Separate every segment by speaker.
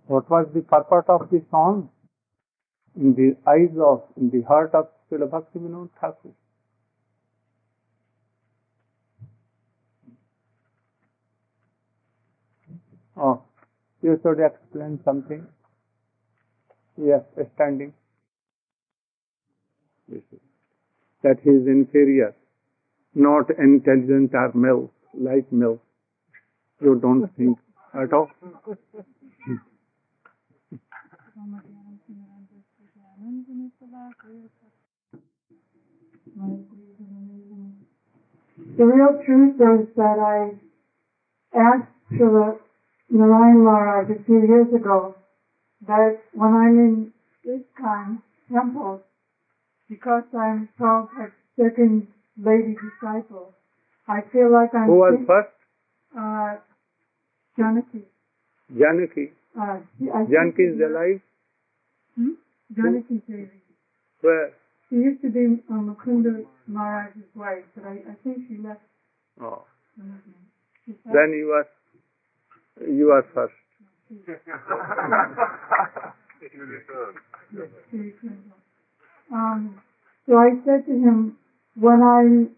Speaker 1: What was the purport of the song? In the eyes of, in the heart of Srila Bhaktivinoda Thakur. Oh, you should explain something. Yes, standing. That he is inferior, not intelligent or milk, like milk. You don't think at all.
Speaker 2: The real truth is that I asked Srila Narayana Maharaj a few years ago that when I'm in ISKCON temples, because I'm Prabhupada's second lady disciple, I feel like I'm...
Speaker 1: Who was first?
Speaker 2: Janaki.
Speaker 1: Janaki. Janaki is alive?
Speaker 2: Janaki Devi.
Speaker 1: Where?
Speaker 2: She used to be Mukunda Maharaj's wife, but I think she left.
Speaker 1: Oh. Then you are first.
Speaker 2: So I said to him, when I'm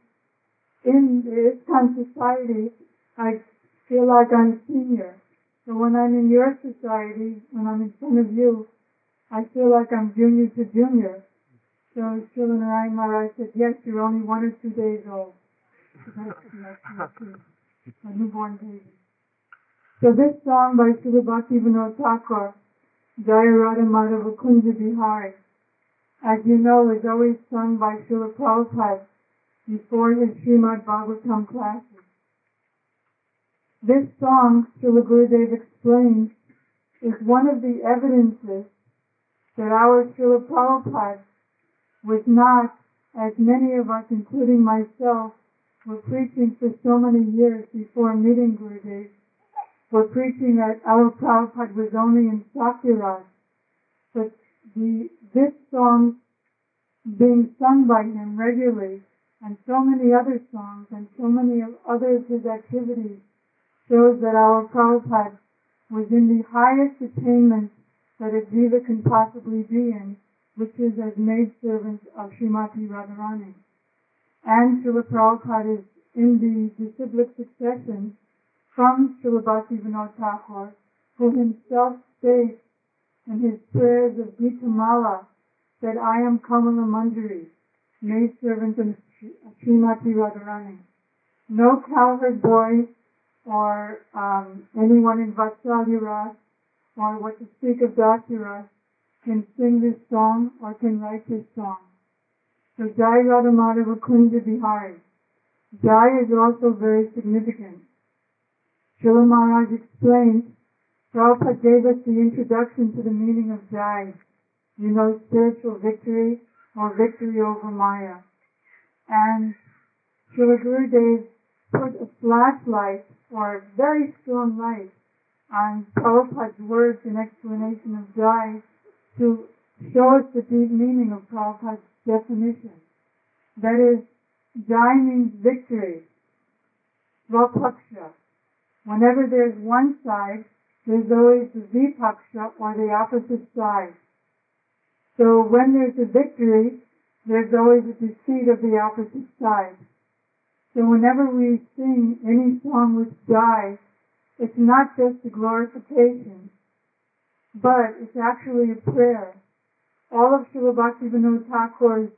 Speaker 2: in the ISKCON society, I feel like I'm senior. So when I'm in your society, when I'm in front of you, I feel like I'm junior to junior. So Srila Narayana Maharaj said, yes, you're only 1 or 2 days old. A newborn baby. So this song by Srila Bhaktivinoda Thakur, Jada-bharata Madhava Kunja Bihari, as you know, is always sung by Srila Prabhupada before his Srimad Bhagavatam classes. This song, Srila Gurudev explains, is one of the evidences that our Srila Prabhupada was not, as many of us, including myself, were preaching for so many years before meeting Gurudev, were preaching that our Prabhupada was only in Sakiraj. But this song being sung by him regularly, and so many other songs, and so many other of his activities, shows that our Prabhupada was in the highest attainment that a jiva can possibly be in, which is as maidservant of Srimati Radharani. And Srila Prabhupada is in the disciplic succession from Srila Bhaktivinoda Thakur, who himself states in his prayers of Gita Mala that I am Kamala Manjari, maidservant of Srimati Radharani. No cowherd boy or anyone in Vatsalya Ras, or what to speak of Dasya Ras, can sing this song or can write this song. So Jai Radha Madhava Kunja Bihari. Jai is also very significant. Srila Maharaj explains, Prabhupada gave us the introduction to the meaning of Jai. You know, spiritual victory or victory over Maya. And Srila Gurudev put a flashlight or a very strong light on Prabhupada's words in explanation of Jai to show us the deep meaning of Prabhupada's definition. That is, Jai means victory. Svapaksha. Whenever there's one side, there's always the vipaksha or the opposite side. So when there's a victory, there's always a defeat of the opposite side. So whenever we sing any song with Jai, it's not just a glorification, but it's actually a prayer. All of Srila Bhaktivinoda Thakur's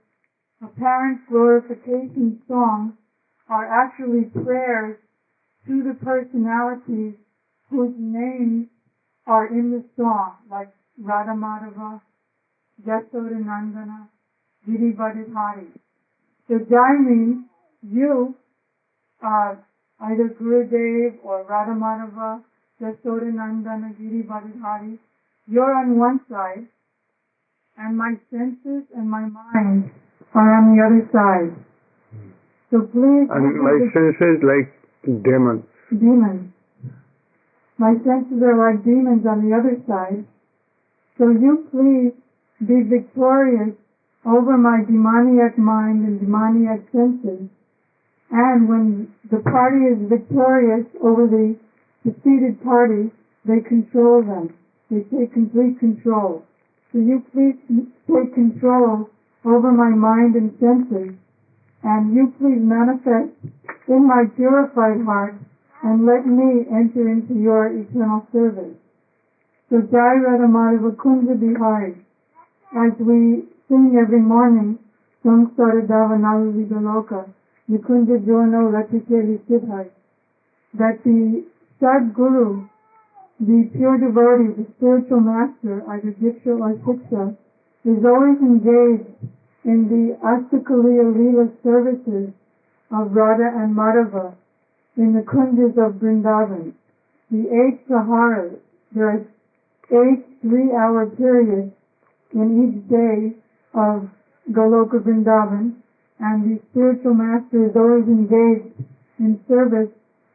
Speaker 2: apparent glorification songs are actually prayers to the personalities whose names are in the song, like Radha Madhava, Yasoda Nandana, Jada-bharata. So Jai means you, either Gurudev or Radha Madhava, Yasoda Nandana, Jada-bharata, you're on one side, and my senses and my mind are on the other side. So please...
Speaker 1: And my senses like demons.
Speaker 2: Demons. My senses are like demons on the other side. So you please be victorious over my demoniac mind and demoniac senses. And when the party is victorious over the defeated party, they control them. They take complete control. So you please take control over my mind and senses, and you please manifest in my purified heart and let me enter into your eternal service. So Jai Radha Madhava Kunja Bihari, as we sing every morning, Samsara Davanalu Vidaloka, Nikunja Jono Latikeli Siddhai, that the Sadguru, the pure devotee, the spiritual master, either Diksha or Shiksha, is always engaged in the Astakaliya Leela services of Radha and Madhava in the kunjas of Vrindavan. The 8 Saharas, there are 8 3-hour periods in each day of Goloka Vrindavan, and the spiritual master is always engaged in service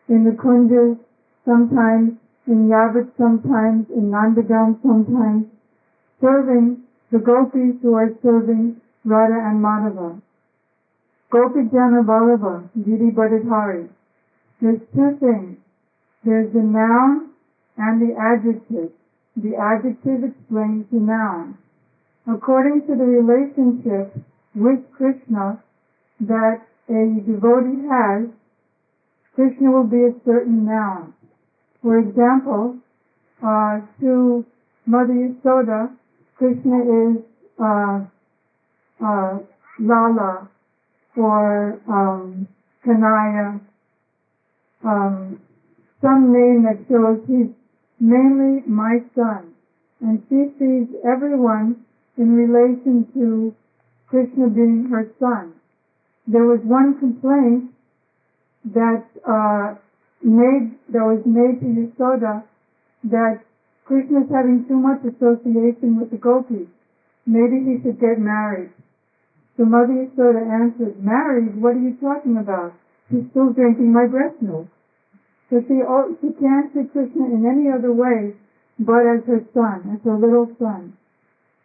Speaker 2: in the kunjas, sometimes in Yavat, sometimes in Nandagam, sometimes serving the gopis who are serving Radha and Madhava. Gopi Jana Vallabha, Giri Badadhari. There's 2 things. There's the noun and the adjective. The adjective explains the noun. According to the relationship with Krishna that a devotee has, Krishna will be a certain noun. For example, to Mother Yasoda, Krishna is Lala or Kanaya, some name that shows he's mainly my son. And she sees everyone in relation to Krishna being her son. There was one complaint that was made to Yasoda, that Krishna is having too much association with the gopis. Maybe he should get married. So Mother Yasoda answered, "Married? What are you talking about? He's still drinking my breast milk." So she can't see Krishna in any other way but as her son, as her little son.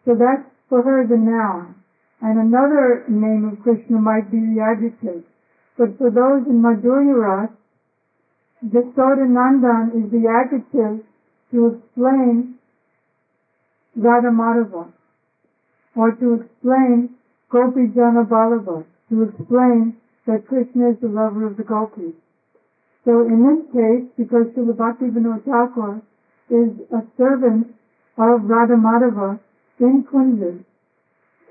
Speaker 2: So that's for her the noun. And another name of Krishna might be the adjective. But for those in Madhurya Ras, Yasoda Nandan is the adjective to explain Radha Madhava, or to explain Gopi Jana Vallabha, to explain that Krishna is the lover of the gopis. So in this case, because Srila Bhaktivinoda Thakur is a servant of Radha Madhava in Kunjas,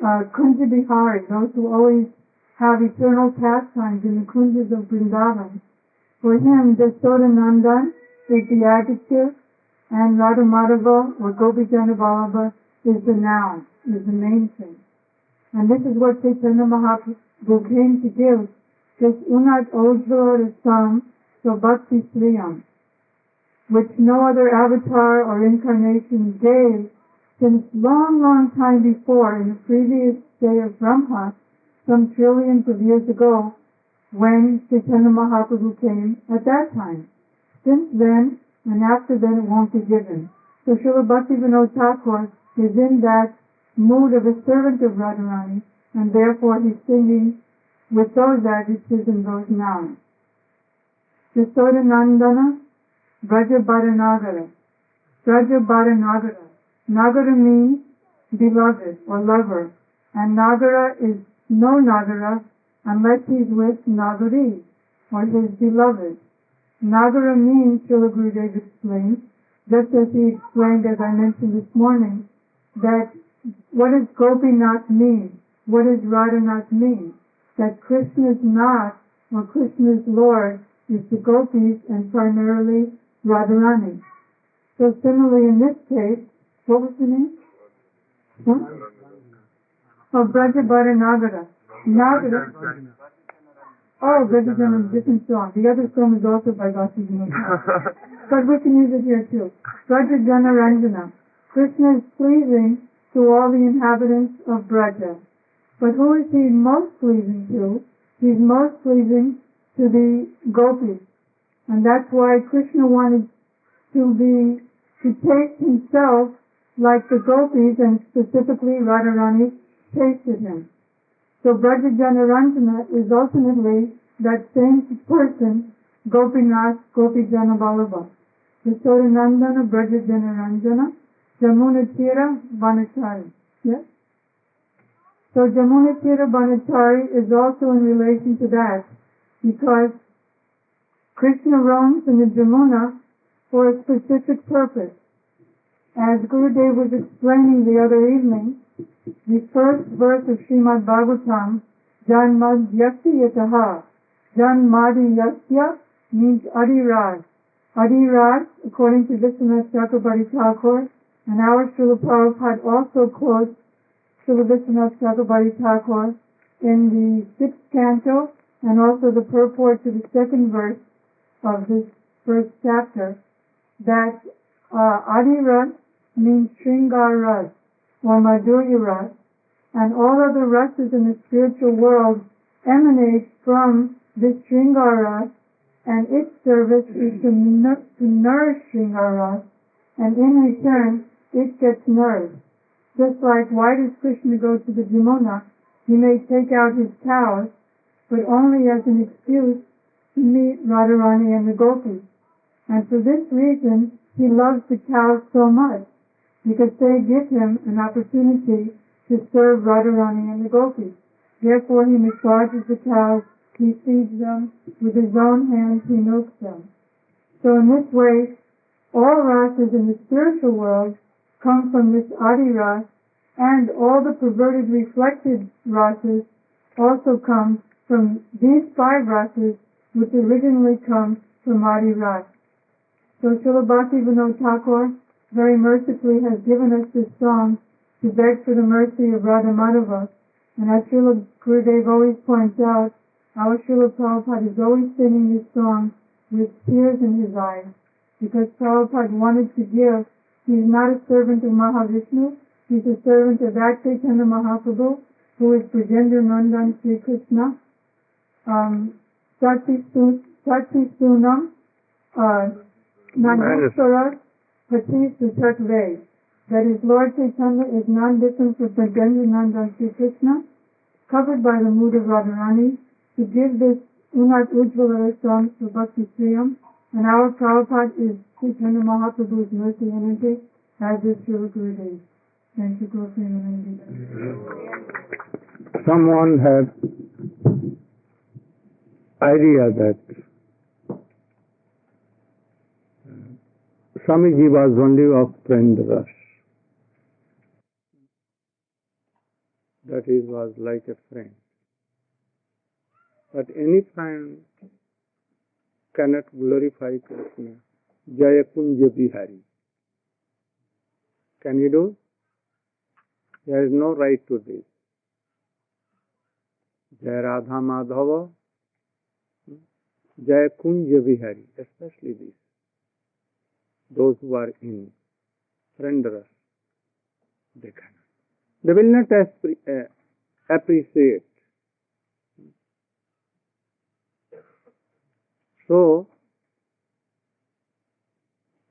Speaker 2: Kunja Bihari, those who always have eternal pastimes in the Kunjas of Vrindavan, for him, Yasoda Nandan is the adjective, and Radha Madhava or Gopi Jana Vallabha is the noun, is the main thing. And this is what Chaitanya Mahaprabhu came to give, this Unat Ojjvala Rasam Bhakti Sriyam, which no other avatar or incarnation gave since long, long time before, in the previous day of Brahma, some trillions of years ago, when Chaitanya Mahaprabhu came at that time. Since then, and after then, it won't be given. So Srila Bhaktivinoda Thakur is in that mood of a servant of Radharani, and therefore he's singing with those adjectives and those nouns. Yasoda Nandana, Braja Nagara. Braja Nagara. Nagara means beloved or lover, and Nagara is no Nagara unless he's with Nagari, or his beloved. Nagara means, Srila Gurudev explains, just as he explained, as I mentioned this morning, that what does Gopinath mean? What does Radhanath mean? That Krishna's Nath, or Krishna's Lord, is the gopis and primarily Radharani. So similarly in this case, what was the name? Huh? Oh, Brajabhara Nagara. Nagara. Oh, Brajabhara, different song. The other song is also by Bhakti Vinod. But we can use it here too. Brajajana Ranjana. Krishna is pleasing to all the inhabitants of Braja. But who is he most pleasing to? He's most pleasing to the gopis. And that's why Krishna wanted to taste himself like the gopis, and specifically Radharani tasted him. So Brajajana Ranjana is ultimately that same person, Gopinath, Gopi Jana Vallabha. Yasoda Nandana, Brajajana Ranjana, Jamunatira Banachari. Yes? So Jamunatira Banachari is also in relation to that, because Krishna roams in the Jamuna for a specific purpose. As Gurudev was explaining the other evening, the first verse of Srimad Bhagavatam, Janmady yatah. Janmady yasya means Adiraj. Adiraj, according to Vishwanath Chakrabarti Thakur, and our Srila Prabhupada also quotes Srila Vishwanath Chakrabarti Thakur in the 6th canto, and also the purport to the 2nd verse of this first chapter, that Adiraj means Shringar Ras, or Madhurya Ras, and all other rasas in the spiritual world emanate from this Shringar Ras, and its service is to nourish Shringar Ras, and in return it gets nourished. Just like, why does Krishna go to the Jamuna? He may take out his cows, but only as an excuse to meet Radharani and the gopis. And for this reason, he loves the cows so much, because they give him an opportunity to serve Radharani and the gopis. Therefore, he massages the cows, he feeds them, with his own hands he milks them. So in this way, all rasas in the spiritual world come from this Adi Ras, and all the perverted reflected rasas also come from these 5 rasas, which originally come from Adi Ras. So Srila Bhaktivinoda Thakur very mercifully has given us this song to beg for the mercy of Radha Madhava. And as Srila Gurudev always points out, our Srila Prabhupada is always singing this song with tears in his eyes, because Prabhupada wanted to give. He's not a servant of Mahavishnu, he's a servant of that Chaitanya Mahaprabhu, who is Brajendra Nandan Sri Krishna. Sati Sunam Nanusara Pati Susatve. That is, Lord Chaitanya is non-different from Brajendra Nandan Sri Krishna, covered by the mood of Radharani, to give this Unat Ujjvala song for Bhakti Sriyam. And our Prabhupada is Chaitanya Mahaprabhu's mercy energy, as is Srila Gurudev. Thank you, Guru Premanandi.
Speaker 1: Someone had idea that Swamiji was only of friend rush. That is, was like a friend. But any friend cannot glorify Krishna. Jaya Kunja Bihari. Can you do? There is no right to this. Jaya Radha Madhava, Jaya Kunja Bihari, especially this. Those who are in friend rush, they cannot. They will not appreciate. So,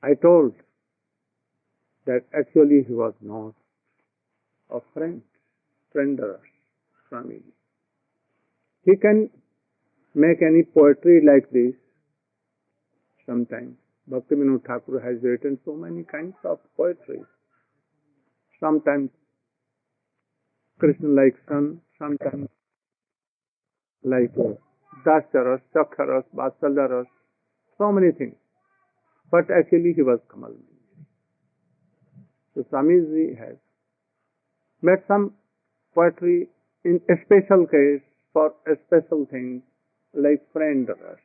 Speaker 1: I told that actually he was not a friend rush, Swamiji. He can make any poetry like this sometimes. Bhaktivinoda Thakur has written so many kinds of poetry. Sometimes Krishna like son, sometimes like Dasyaras, Chakharas, Vatsalyaras, so many things. But actually he was Kamal. So Swamiji has made some poetry in a special case for a special thing like friend rush.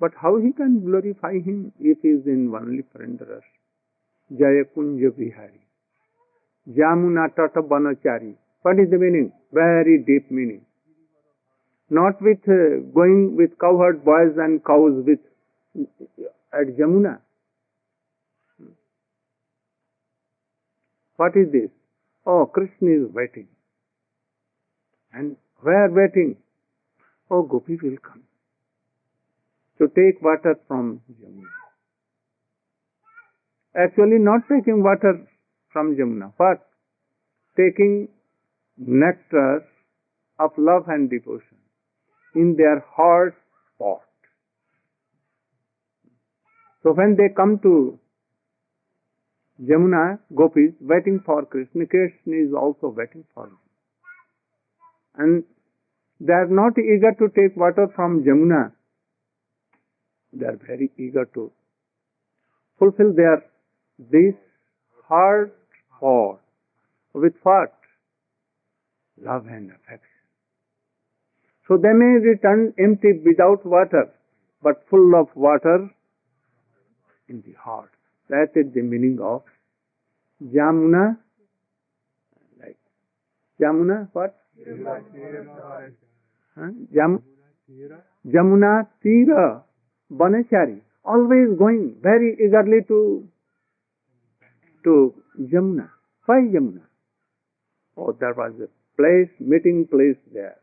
Speaker 1: But how he can glorify him if he is in only friend rush? Jaya Kunja Bihari. Jamuna Tata Banachari. What is the meaning? Very deep meaning. Not with going with cowherd boys and cows with at Jamuna. What is this? Oh, Krishna is waiting. And where waiting? Oh, Gopi will come to take water from Jamuna. Actually not taking water from Jamuna, but taking nectar of love and devotion in their heart pot. So when they come to Jamuna, gopis waiting for Krishna. Krishna is also waiting for them. And they are not eager to take water from Jamuna. They are very eager to fulfill their this heart for with what? Love and affection. So they may return empty without water, but full of water in the heart. That is the meaning of Jamuna. Like Jamuna, what? Huh? Jamuna Tira Banachari. Always going very eagerly to Jamuna. Why Jamuna? Oh, there was a place, meeting place there.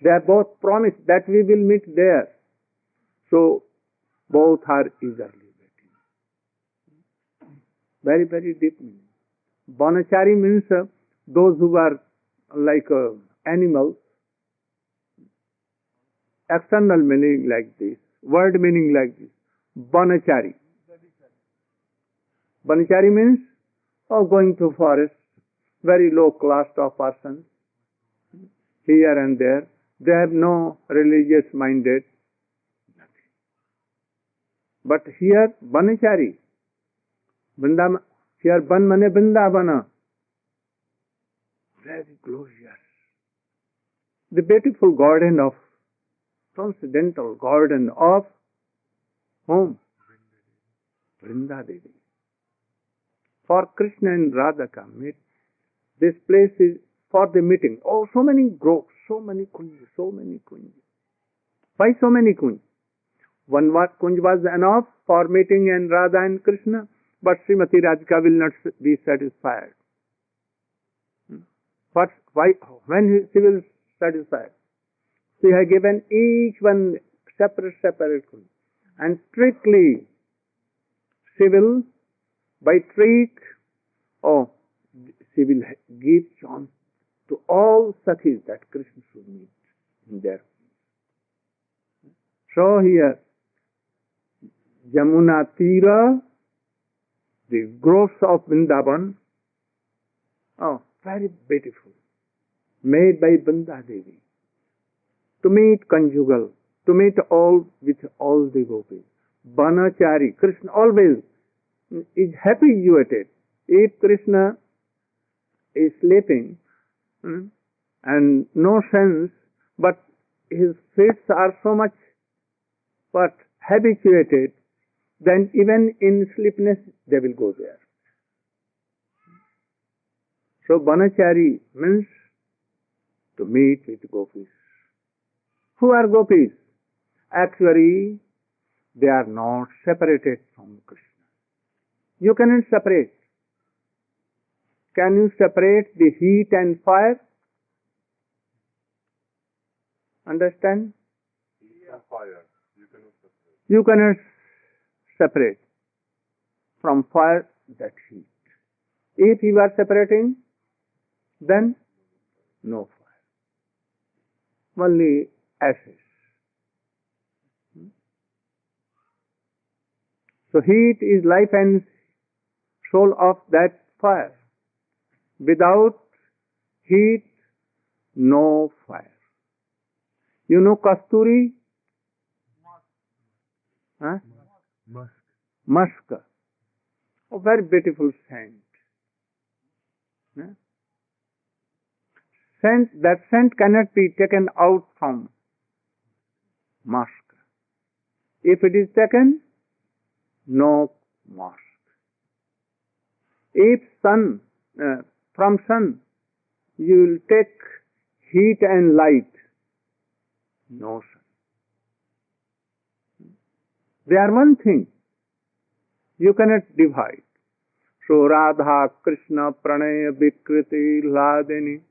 Speaker 1: They are both promised that we will meet there. So both are eagerly waiting. Very, very deep meaning. Banachari means those who are like animals. External meaning like this. Word meaning like this. Banachari. Banachari means going to forest. Very low class of persons. Here and there. They have no religious minded. Nothing. But here, Banachari. Here, Ban mane Vrindavana. Very glorious. The beautiful garden of, transcendental garden of whom? Vrindadevi. For Krishna and Radha come meet. This place is for the meeting. Oh, so many groves, so many kunjas, so many kunjas. Why so many kunjas? One kunj was enough for meeting and Radha and Krishna, but Srimati Radhika will not be satisfied. Why? When she will satisfy? She has given each one separate kunj. And strictly, she will, by trick, she will give chance to all Sakhis that Krishna should meet in their. So here, Jamuna Tira, the groves of Vrindavan, very beautiful, made by Vrindadevi, to meet conjugal, to meet all with all the gopis. Banachari, Krishna always is habituated. If Krishna is sleeping and no sense, but his feet are so much habituated, then even in sleepiness they will go there. So Banachari means to meet with gopis. Who are gopis? Actually, they are not separated from Krishna. You cannot separate. Can you separate the heat and fire? Understand?
Speaker 3: Heat and fire.
Speaker 1: You cannot separate from fire that heat. If you are separating, then no fire. Only ashes. So heat is life and soul of that fire. Without heat, no fire. You know kasturi? Huh? Musk. A very beautiful scent. That scent cannot be taken out from musk. If it is taken, no musk. If from sun, you will take heat and light, no sun. They are one thing. You cannot divide. So Radha, Krishna, Pranaya, Vikriti, Hladini,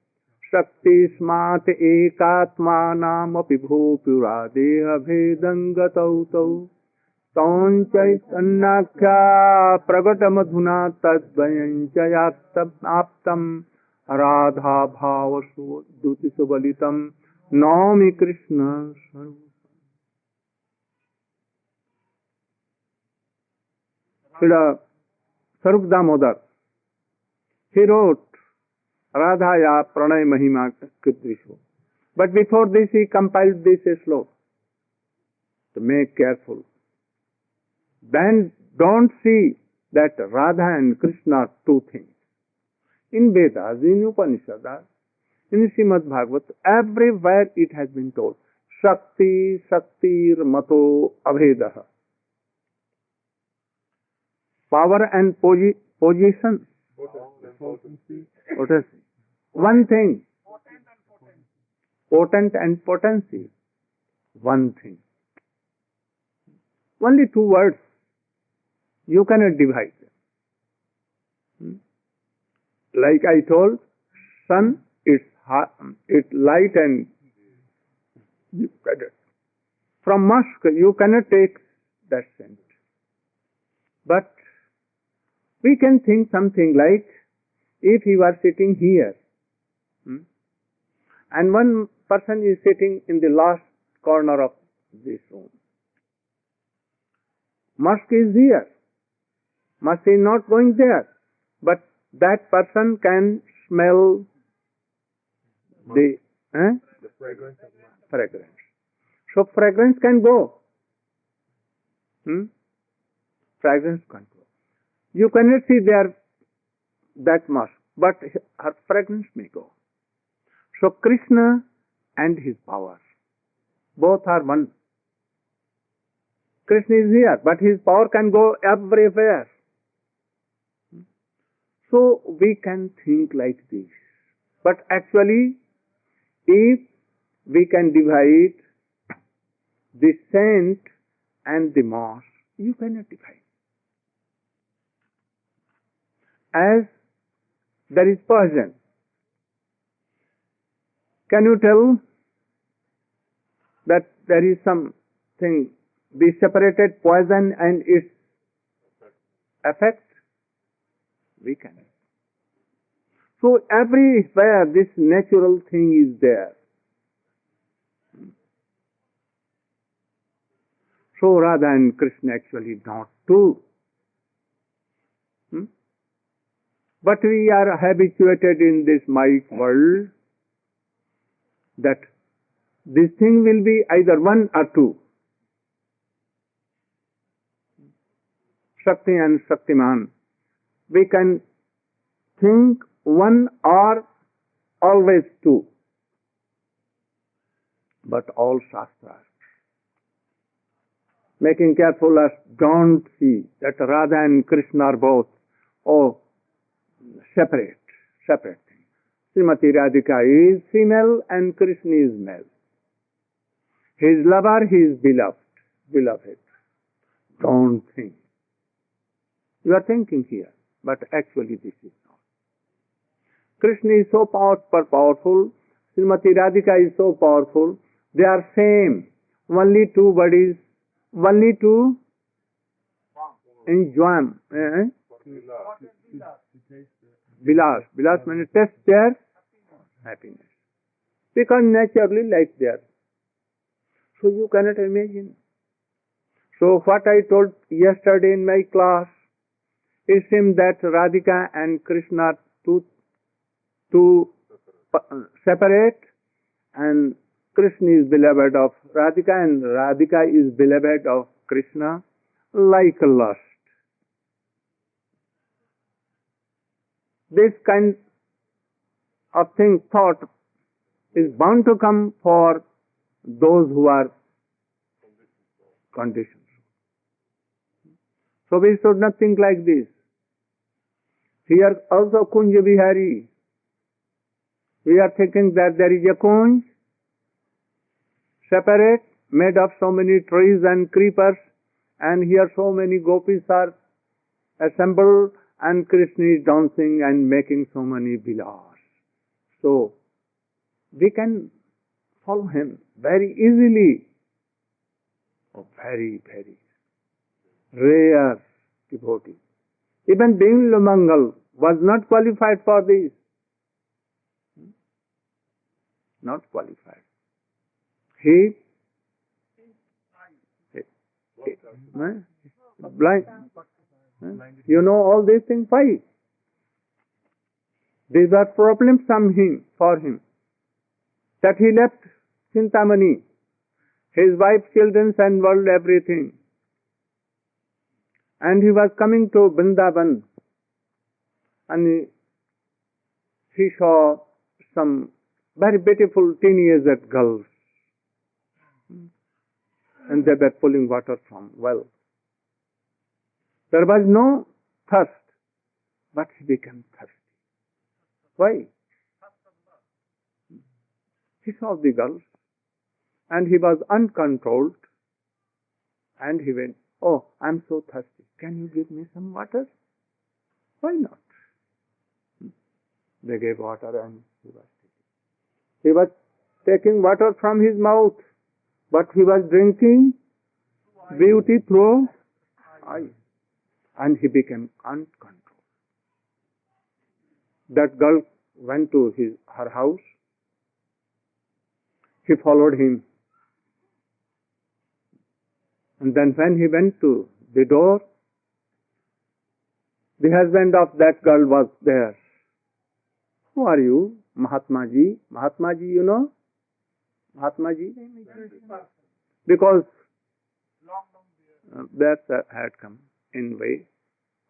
Speaker 1: Shakti, Smat, Ekatma, Namapi, Bhupura, Deha, Vedanga, Tau, Taunchai, Sannakhya, Pragata, Madhuna, Tadvayancha, Aptam, Radha, Bhavasu, Duti, Subalitam, Nami, Krishna, Srila Sarup Damodar, he wrote Radhaya Pranay Mahima Kritrisho. But before this he compiled this slok to make careful. Then don't see that Radha and Krishna are two things. In Vedas, in Upanishads, in Srimad Bhagavat, everywhere it has been told. Shakti, Shaktir, Mato, Abhedaha. Power and position. Potency. One thing. Potent and potency. One thing. Only two words. You cannot divide them. Like I told, sun, it's light and from musk you cannot take that scent. But we can think something like, if you are sitting here, and one person is sitting in the last corner of this room. Musk is here. Musk is not going there. But that person can smell the
Speaker 3: fragrance of
Speaker 1: fragrance. So fragrance can go. Fragrance can go. You cannot see there that much, but her fragrance may go. So Krishna and his power, both are one. Krishna is here, but his power can go everywhere. So we can think like this. But actually, if we can divide the saint and the moss, you cannot divide. As there is poison, can you tell that there is something, be separated poison and its effect? We cannot. So everywhere this natural thing is there. So Radha and Krishna actually not two. But we are habituated in this Maya world that this thing will be either one or two. Shakti and Shaktiman. We can think one or always two. But all Shastras making careful us don't see that Radha and Krishna are both separate things. Srimati Radhika is female and Krishna is male. His lover, his beloved. Don't think. You are thinking here, but actually this is not. Krishna is so powerful. Srimati Radhika is so powerful. They are same. Only two bodies. Only to enjoy. Vilas means test their happiness. Because naturally like that. So you cannot imagine. So what I told yesterday in my class, it seems that Radhika and Krishna are two separate, and Krishna is beloved of Radhika and Radhika is beloved of Krishna like lust. This kind of thought is bound to come for those who are conditioned. So we should not think like this. Here also Kunja Vihari. We are thinking that there is a Kunj separate, made of so many trees and creepers, and here so many gopis are assembled, and Krishna is dancing and making so many vilas. So we can follow him very easily. Very, very rare devotee. Even Bimla Mangal was not qualified for this. Not qualified. He blind. You know all these things. Why? These are problems for him. That he left Chintamani, his wife, children and world, everything. And he was coming to Vrindavan, and he saw some very beautiful teenager girls, and they were pulling water from well. There was no thirst, but he became thirsty. Why? He saw the girls, and he was uncontrolled, and he went, "Oh, I'm so thirsty. Can you give me some water?" Why not? They gave water, and he was taking water from his mouth, but he was drinking beauty through eyes, and he became uncontrolled. That girl went to her house. He followed him. And then when he went to the door, the husband of that girl was there. "Who are you?" "Mahatma Ji." "Mahatma Ji, you know? Mahatma Ji?" Because that had come in way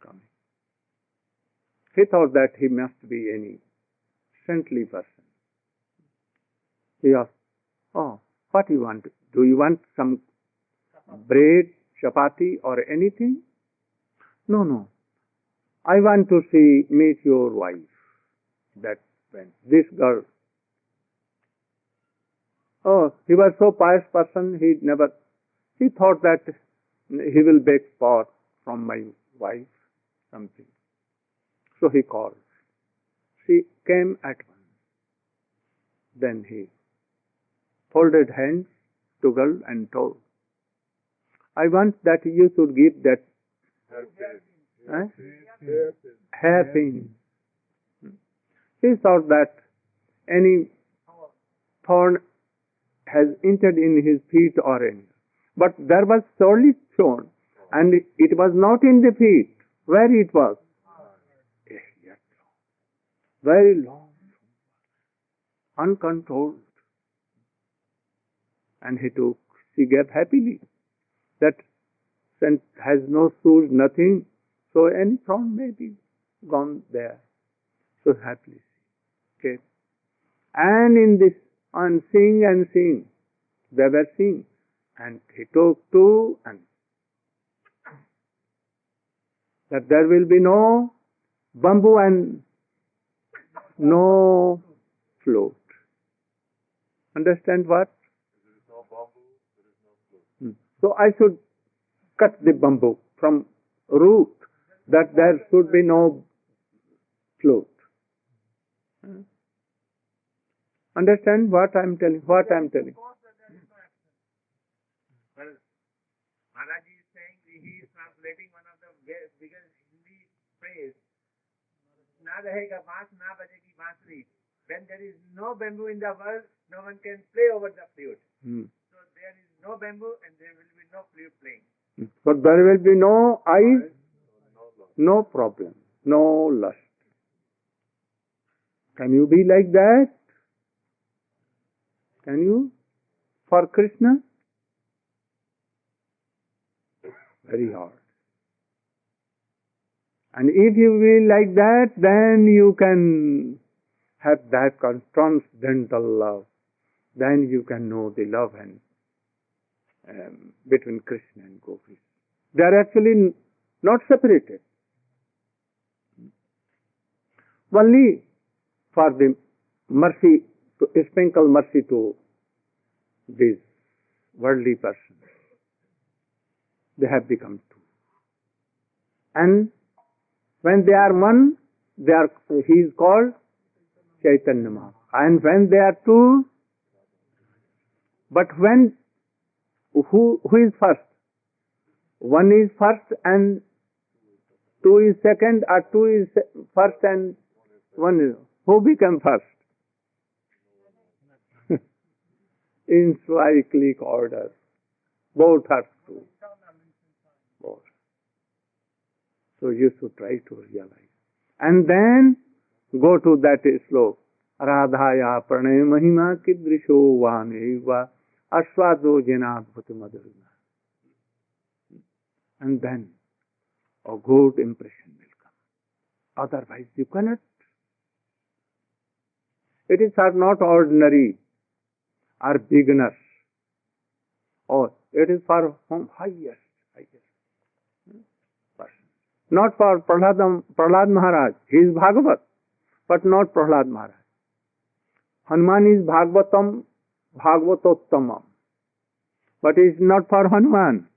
Speaker 1: coming. He thought that he must be any saintly person. He asked, "Oh, what do you want? Do you want some bread, chapati or anything?" "No, no. I want to meet your wife." That when this girl, he was so pious person, he thought that he will beg for from my wife something. So he called. She came at once. Then he folded hands to girl and told, "I want that you should give that hairpin." He thought that any thorn has entered in his feet or any. But there was surely thorn, and it was not in the feet. Where it was? Very long, uncontrolled. And she gave happily. That scent has no shoes, nothing, so any thorn may be gone there. So happily she gave. And in this, on seeing, they were seeing. And he took two, and that there will be no bamboo and no float. Understand what? So I should cut the bamboo from root, that there should be no float. Understand what I am telling?
Speaker 3: Well, Maharaj is saying he is translating one of the biggest Hindi phrase. Na rahega baans, na bajegi bansuri. When there is no bamboo in the world, no one can play over the flute. So there is no bamboo and there will be no flute playing.
Speaker 1: So there will be no eyes, no problem, no lust. Can you be like that? Can you? For Krishna? Very hard. And if you be like that, then you can have that transcendental love. Then you can know the love and between Krishna and Gopis. They are actually not separated. Only for the mercy, to sprinkle mercy to these worldly persons, they have become two. And when they are one, he is called Chaitanya Mahaprabhu. And when they are two, but when who is first? One is first and two is second, or two is first and one is. Who become first? In cyclic order. Both are true. Both. So you should try to realize. And then go to that slope. Radhaya pranay mahima kidrisho vaneva aswado jenadbhuti madhurina. And then a good impression will come. Otherwise you cannot. It is not ordinary or beginners. Or it is for whom highest person. Not for Prahlad Maharaj. He is Bhagavat, but not Prahlad Maharaj. Hanuman is Bhagavatottamam, but it is not for Hanuman.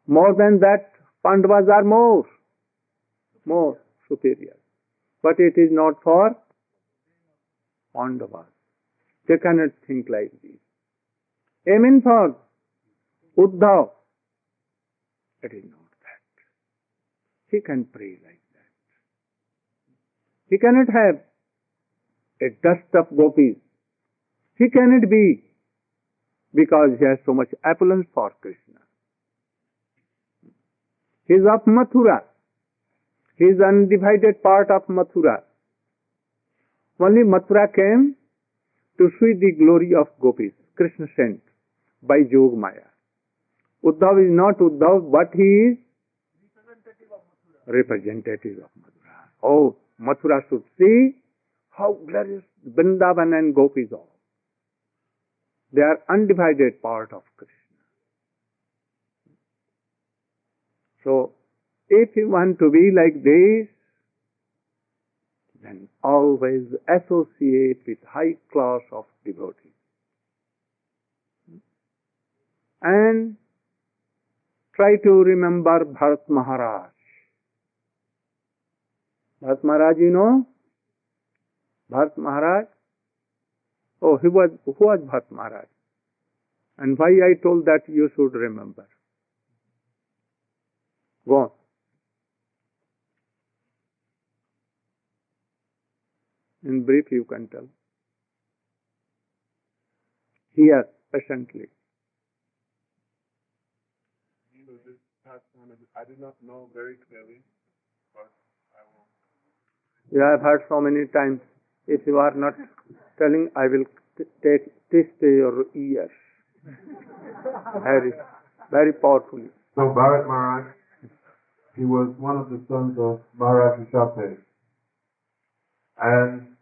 Speaker 1: More than that, Pandavas are more superior. But it is not for Pandavas. They cannot think like this. Amen for Uddhav. It is not that. He can pray like that. He cannot have a dust of gopis. He cannot be, because he has so much opulence for Krishna. He is of Mathura. He is undivided part of Mathura. Only Mathura came to see the glory of gopis. Krishna sent by Yog Maya. Uddhav is not Uddhav, but he is representative of Mathura. Oh, Mathura should see how glorious Vrindavan and gopis are. They are undivided part of Krishna. So, if you want to be like this, then always associate with high class of devotees. And try to remember Bharat Maharaj. Bharat Maharaj, you know? Bharat Maharaj? Oh, who was Bharat Maharaj? And why I told that you should remember. Go on. In brief, you can tell. Here, patiently.
Speaker 4: So this past time, I did not know very clearly, but I will.
Speaker 1: You have heard so many times. If you are not telling, I will test your ears. Very powerfully.
Speaker 4: So Bharat Maharaj, he was one of the sons of Maharaj Rishabdev. And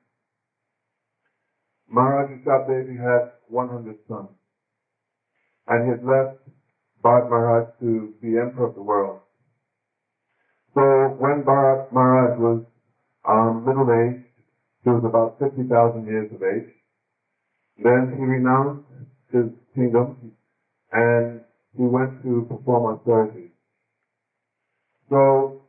Speaker 4: Maharaj Rishabdev, he had 100 sons. And he had left Bharat Maharaj to be emperor of the world. So when Bharat Maharaj was middle-aged, he was about 50,000 years of age, then he renounced his kingdom and he went to perform austerities. So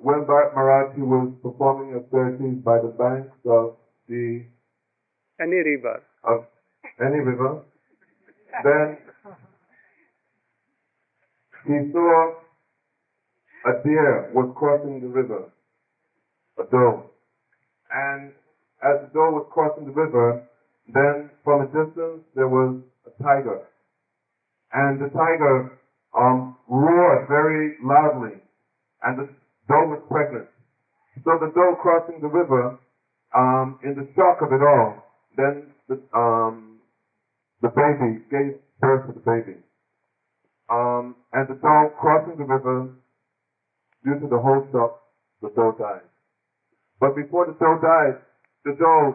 Speaker 4: when Bharat Maharaj, he was performing austerities by the banks of
Speaker 1: any river,
Speaker 4: then he saw a deer was crossing the river, a doe. And as the doe was crossing the river, then from a distance there was a tiger. And the tiger roared very loudly, and the doe was pregnant. So the doe crossing the river, in the shock of it all, then the baby gave birth to the baby. And the doe crossing the river, due to the whole shock, the doe died. But before the doe died, the doe,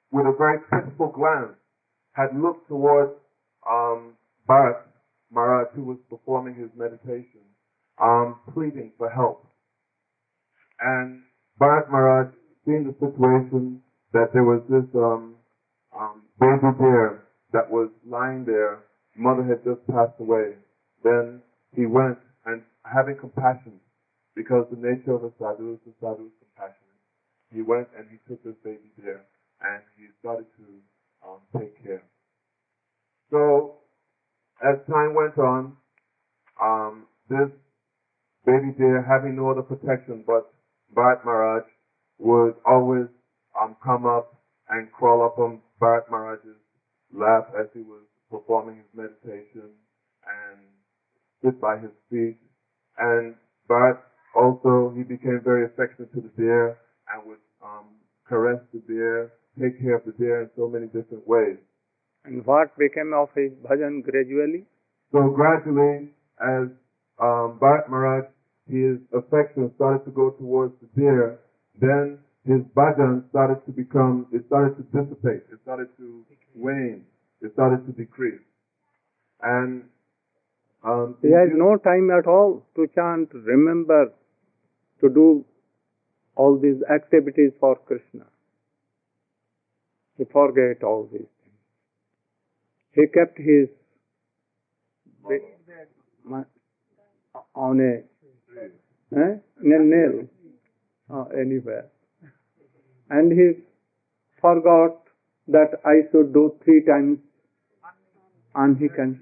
Speaker 4: with a very pitiful glance, had looked towards Bharat Maharaj, who was performing his meditation, pleading for help. And Bharat Maharaj, seeing the situation, that there was this baby deer that was lying there, mother had just passed away, then he went, and having compassion, because the nature of a sadhu is compassionate, he went and he took this baby deer and he started to take care. So as time went on, this baby deer, having no other protection but Bharat Maharaj, would always come up and crawl up on Bharat Maharaj's lap as he was performing his meditation and sit by his feet And but also he became very affectionate to the deer and would caress the deer, take care of the deer in so many different ways.
Speaker 1: And what became of his bhajan gradually?
Speaker 4: So gradually, as Bharat Maharaj, his affection started to go towards the deer, then his bhajan started to dissipate, it started to wane, it started to decrease. And
Speaker 1: he has no time at all to chant, remember, to do all these activities for Krishna. He forget all these things. He kept his on a nail anywhere. And he forgot that I should do 3 times Anhika.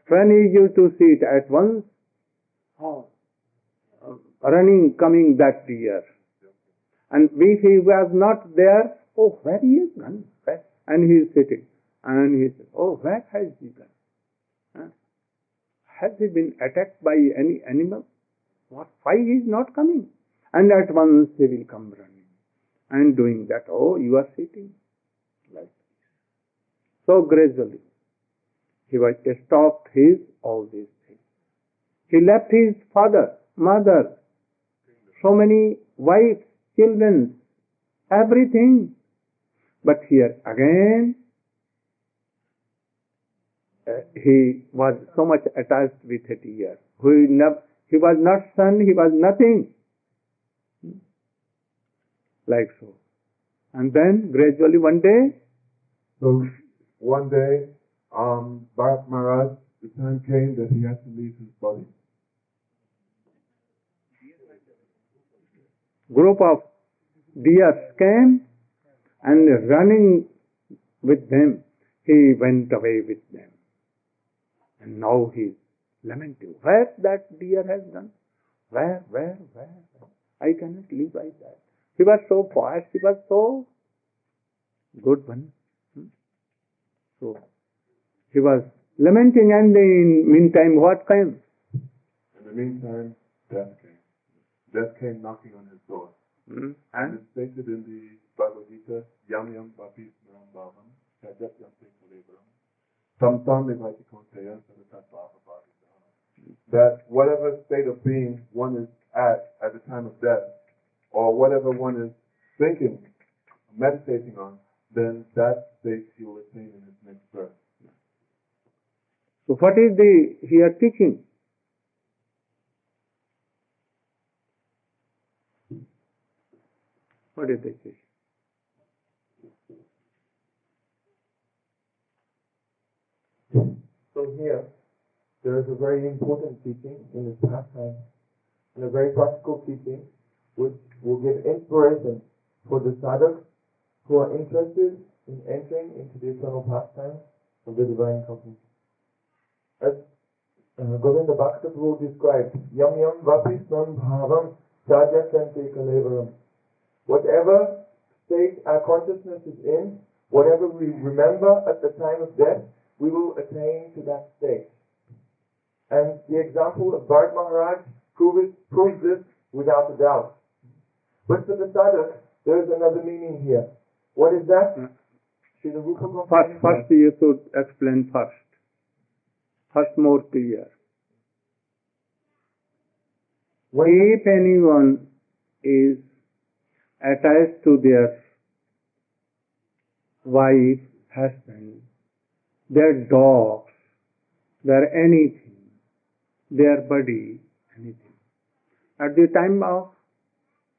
Speaker 1: When he used to see it at once, running, coming that deer. And if he was not there, oh, where he is gone? And he is sitting. And he says, oh, where has he gone? Has he been attacked by any animal? What? Why he is not coming? And at once he will come running. And doing that, oh, you are sitting. Like this. So gradually, he was stopped his all these things. He left his father, mother, so many wives, children, everything. But here again, he was so much attached with a deer. He was not son, he was nothing. Like so. And then gradually one day,
Speaker 4: Bharat Maharaj, the time came that he had to leave his body.
Speaker 1: Group of deers came and running with them, he went away with them. And now he is lamenting. Where that deer has gone? Where? I cannot live like that. He was so fast, he was so good one. So he was lamenting, and in meantime what came?
Speaker 4: In the meantime, death came. Death came knocking on his door. And it's stated in the Bhagavad Gita, Yam Yam Vapi Smaram Bhavam, Sajat Yam Tekalevaram, Tam Tam Nivati Koteya Sadatat Bhava Bhavi. That whatever state of being one is at the time of death, or whatever one is thinking, meditating on, then that state he will attain in his next birth.
Speaker 1: So what is the here teaching? What is the teaching?
Speaker 5: So here, there is a very important teaching in this pastime, and a very practical teaching, which will give inspiration for the sadhaks who are interested in entering into the eternal pastime of the divine company. As Govinda Bhakta Prabhu described, Yam Yam Vapi Snam Bhavam Sadyasante Kalevaram. Whatever state our consciousness is in, whatever we remember at the time of death, we will attain to that state. And the example of Bharat Maharaj proves this without a doubt. But for the sadhak, there is another meaning here. What is that?
Speaker 1: First you should explain first. First more clear. If anyone is attached to their wife, husband, their dogs, their anything, their body, anything, at the time of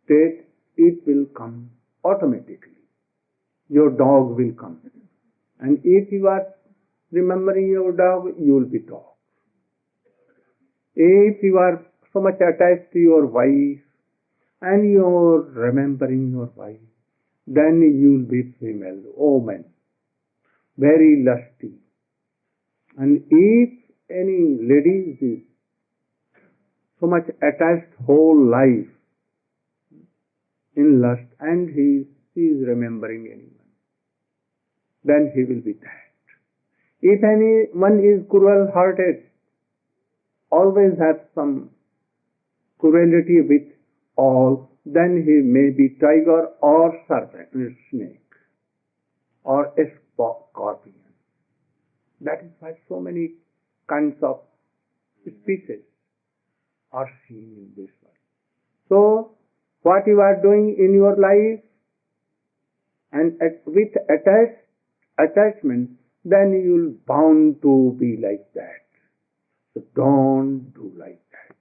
Speaker 1: death, it will come automatically. Your dog will come. And if you are remembering your dog, you will be dog. If you are so much attached to your wife and you are remembering your wife, then you will be female, woman, very lusty. And if any lady is so much attached whole life in lust and she is remembering anyone, then he will be that. If anyone is cruel-hearted, always has some cruelty with all, then he may be tiger or serpent, snake, or a scorpion. That is why so many kinds of species are seen in this world. So, what you are doing in your life, and with attachment, then you will bound to be like that. So don't do like that.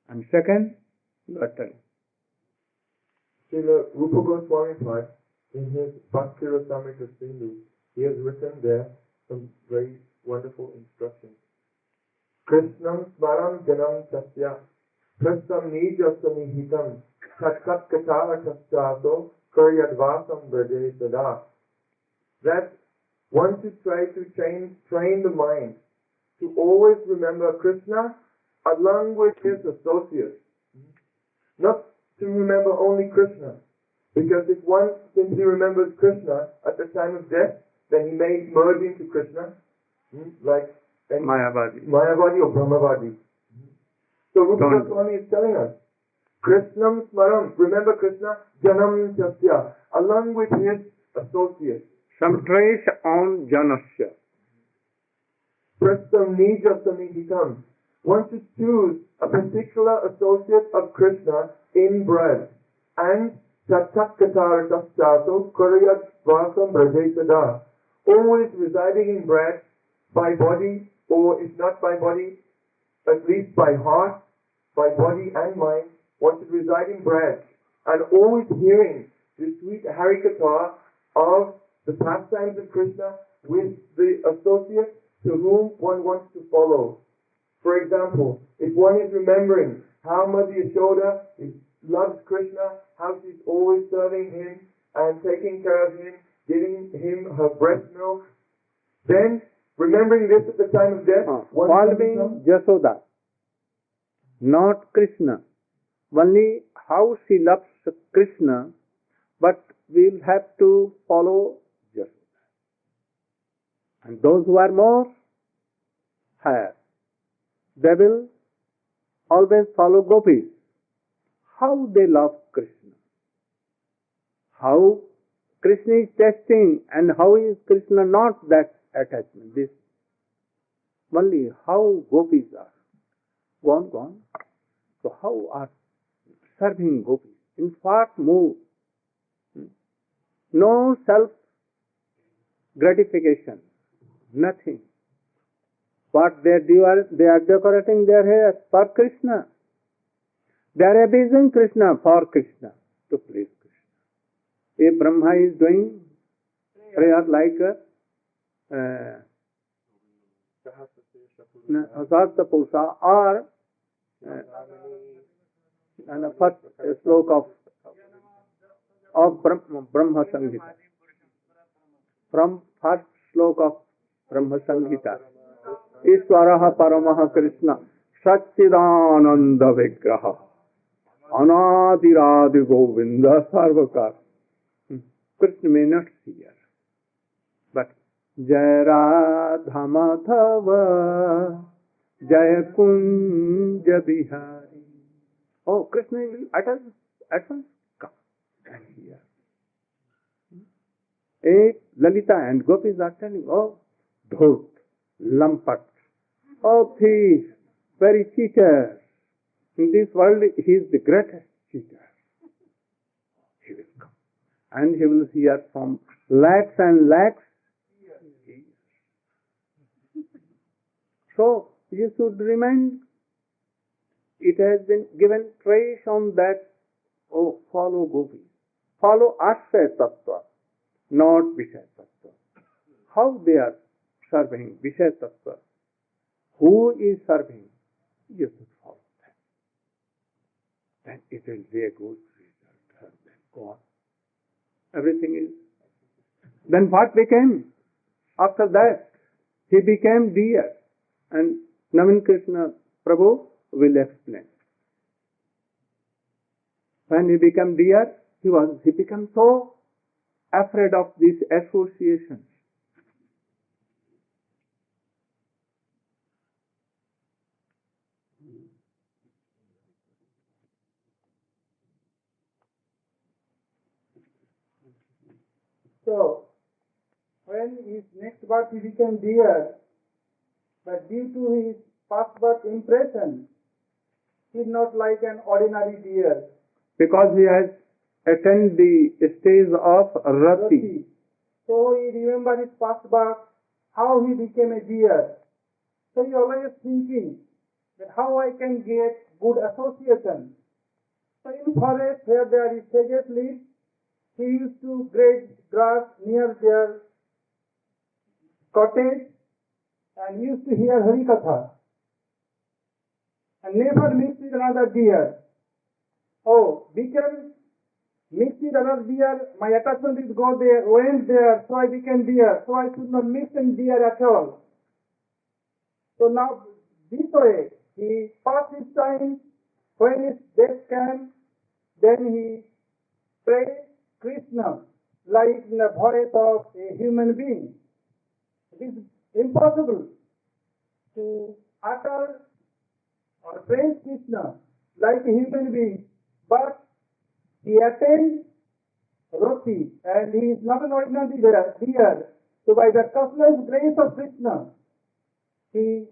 Speaker 1: And second, you are telling.
Speaker 5: Srila Rupa Goswami Maharaj, in his Bhakti Rasamrita Sindhu, he has written there some very wonderful instructions. Krishnam smaram janam tasya Krishnam nijasami hitam Tatkat katara tasyato Karyadvasam braje sada. That one should try to train the mind to always remember Krishna along with his associates. Not to remember only Krishna. Because if one simply remembers Krishna at the time of death, then he may merge into Krishna, like
Speaker 1: Mayavadi.
Speaker 5: Mayavadi or Brahmavadi. So Rupa Goswami is telling us, Krishnam smaram, remember Krishna, janam tasya, along with his associates.
Speaker 1: Some trace on janasya.
Speaker 5: Prastam nijasami hikam. One should choose a particular associate of Krishna in bread. And tatakkatar tasyato karayat vasam brajesada. Always residing in bread by body, or if not by body, at least by heart, by body and mind. One should reside in bread and always hearing the sweet harikatha of the pastimes of Krishna with the associates to whom one wants to follow. For example, if one is remembering how Mother Yashoda loves Krishna, how she's always serving him and taking care of him, giving him her breast milk, then remembering this at the time of death, one
Speaker 1: following Yashoda, not Krishna. Only how she loves Krishna, but we'll have to follow Yashoda. And those who are more higher, they will always follow gopis. How they love Krishna. How Krishna is testing, and how is Krishna not that attachment. This only how gopis are. Gone. So how are serving gopis? In what mode? No self gratification. Nothing. What they are decorating their hair for Krishna. They are abusing Krishna for Krishna, to please Krishna. If Brahma is doing prayer like Sahasra Purusha or first sloka of Brahma Samhita. From first sloka of Brahma Samhita. Ishvaraha Paramaha Krishna Satchidananda Vigraha Anadiradi Govinda Sarvakar. Krishna may not see her, but Jaya Radha Madhava Jaya Kunja Bihari. Oh, Krishna will at once come and hear. Lalita and gopis are telling, oh, Dhut, Lampat, oh, thief, very cheater. In this world, he is the greatest cheater. He will come. And he will hear from lakhs and lakhs. So, you should remind, it has been given trace on that, oh, follow gopis. Follow asya tattva, not vishaya tattva. How they are serving vishaya tattva? Who is serving? You should follow that. Then it will be a good result. Then go on. Everything is. Then what became? After that, he became deer. And Navin Krishna Prabhu will explain. When he became deer, he became so afraid of these associations.
Speaker 6: So, when his next birth he became deer, but due to his past birth impression, he is not like an ordinary deer.
Speaker 1: Because he has attained the stage of rati.
Speaker 6: So he remembered his past birth, how he became a deer. So he always thinking that how I can get good association. So in forest where there is sages live, he used to graze grass near their cottage and used to hear Harikatha and never mixed with another deer. Oh, became mixed with another deer, my attachment is go there, went there, so I became deer. So I should not mix in deer at all. So now this way, he passed his time, when his death came, then he prayed Krishna like in the voice of a human being. It is impossible to utter or praise Krishna like a human being, but he attained Roti and he is not an ordinary deer. So by the costless grace of Krishna, he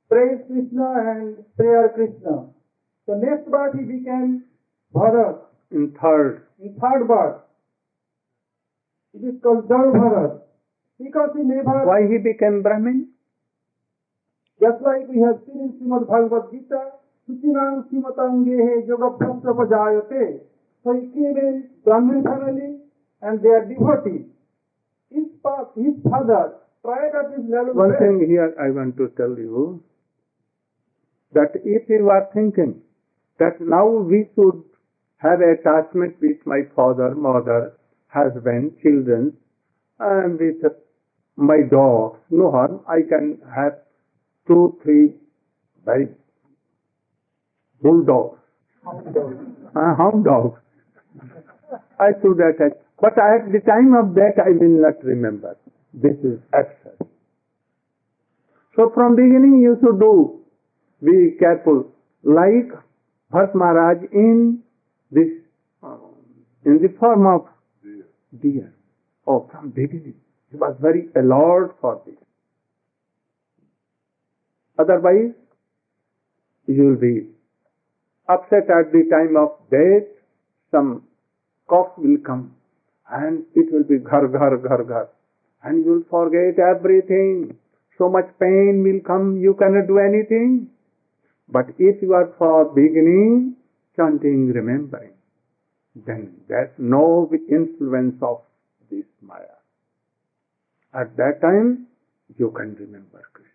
Speaker 6: praised Krishna and prayer Krishna. So next birth he became Bharat.
Speaker 1: In third.
Speaker 6: In third birth. It is called Jada-bharata. Because he never...
Speaker 1: Why he became Brahmin?
Speaker 6: Just like we have seen in Srimad Bhagavad Gita, Suchinam Simatangehe Yoga Prasthapajayate. So he came in Brahmin family and they are devotees. His father tried at his level.
Speaker 1: One thing here I want to tell you, that if you are thinking that now we should have attachment with my father, mother, husband, children, and with my dogs, no harm, I can have 2, 3 very bulldogs, hound dogs. I should attach. But at the time of that I will not remember. This is absurd. So from beginning you should be careful. Like Bharat Maharaj in this, in the form of deer. Oh, from beginning he was very alert for this. Otherwise you will be upset at the time of death. Some cough will come and it will be ghar ghar ghar ghar, and you will forget everything. So much pain will come, you cannot do anything. But if you are for beginning chanting, remembering, then there's no influence of this Maya. At that time you can remember Krishna.